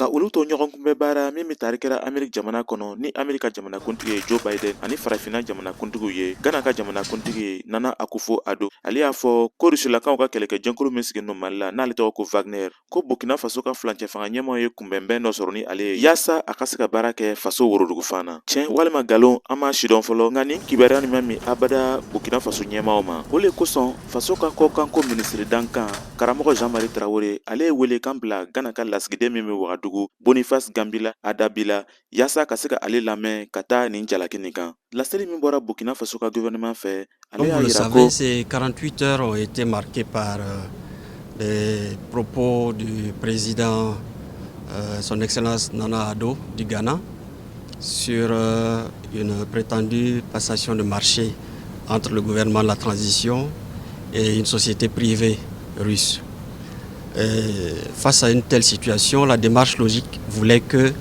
ka olu to ɲɔgɔn kunbɛ baara min bɛ tari kɛra Ameriki jamana kɔnɔ ni Amerika jamana kuntigi ye Joe Biden ani farafina jamana kuntigiw ye. Ghana ka jamana kuntigi ye Nana Akufo-Addo ale y'a fɔ ko Rusilakaw ka kɛlɛkɛ jɛnkulu min sigilen don Mali la n'ale tɔgɔ ko Wagner ko Burkina Faso ka fulancɛ fanga ɲɛmaaw ye kunbɛnbɛn dɔ sɔrɔ ni ale ye yaasa a ka se ka baara kɛ faso worodugufan na. Tiɲɛ walima galon an m'a sidɔn fɔlɔ nka nin kibaruya nin ma min abada Burkina Faso ɲɛmaaw ma. O le kosɔn faso ka kɔkanko minisiri dankan karamɔgɔ Jean-Marie Traoré ale ye wele kan bila Ghana ka lasigiden min bɛ Wagadugu Boniface Gambila Adabila yaasa ka se ka ale lamɛn ka taa nin jalaki nin kan. Laseli min bɔra Burkina Faso ka gouvernement fɛ ale Comme y'a vous le yira savez, ko ces 48 heures ont été marquées par les propos du président, son Excellence Nana Addo du Ghana, sur une prétendue passation de marché entre le gouvernement de la transition et une société privée russe. Et face à une telle situation, la démarche logique voulait que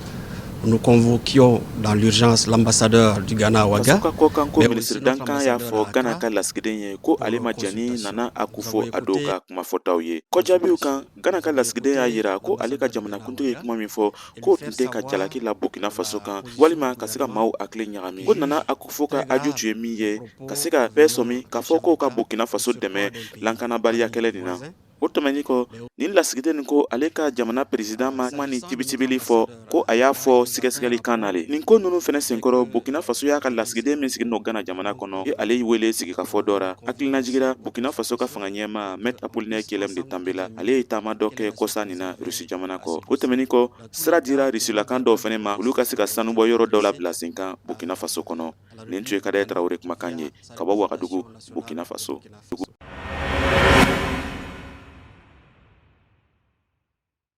nous convoquions dans l'urgence l'ambassadeur du Ghana à Ouaga, faso ka kɔkanko mais minisiri aussi notre dankan y'a ambassadeur à fɔ Ghana Accra ka lasigiden ye ko pour ale ma jani consultation. Nana Nous avons Akufo-Addo écouté ka kumafɔtaw ye. Kɔjaabiw kan Ghana ka nous avons lasigiden y'a écouté yira ko ale ka l'ambassadeur du jamana Ghana à kuntigi ye Ouaga kuma min fɔ et lui k'o faire tun tɛ ka savoir jalaki la Burkina Faso la kan position walima du ka se ka gouvernement maaw hakili ɲagami. et Ko Nana Akufo ka très grave aju tun ye min ye propos ka se ka bɛɛ venant sɔmi k'a du fɔ chef k'o ka d'État Burkina au Faso surpoids dɛmɛ d'un pays lankanabaliya ami kɛlɛ nin na. voisin. O tɛmɛnin kɔ nin lasigiden nin ko ale ka jamana président ma kuma ni tibitibili fɔ ko a y'a fɔ sɛgɛsɛgɛli kan nale. Nin ko ninnu fɛnɛ senkɔrɔ Burkina Faso y'a ka lasigiden min sigi nɔ Ghana jamana kɔnɔ ye ale wele sigikafɔ dɔ ra. Hakilinajigira Burkina Faso ka fanga ɲɛma Maître Apollinaire Guillaume de Tambela ale ye taama dɔ kɛ kɔsa nin na Rusi jamana kɔ. O tɛmɛnin kɔ sira dira Rusilakan dɔw fɛnɛ ma olu ka se ka sanubɔ yɔrɔ dɔw la bila sen kan Burkina Faso kɔnɔ. Nin tun ye Kadaye Traoré kumakan ye ka bɔ Wagadugu Burkina Faso.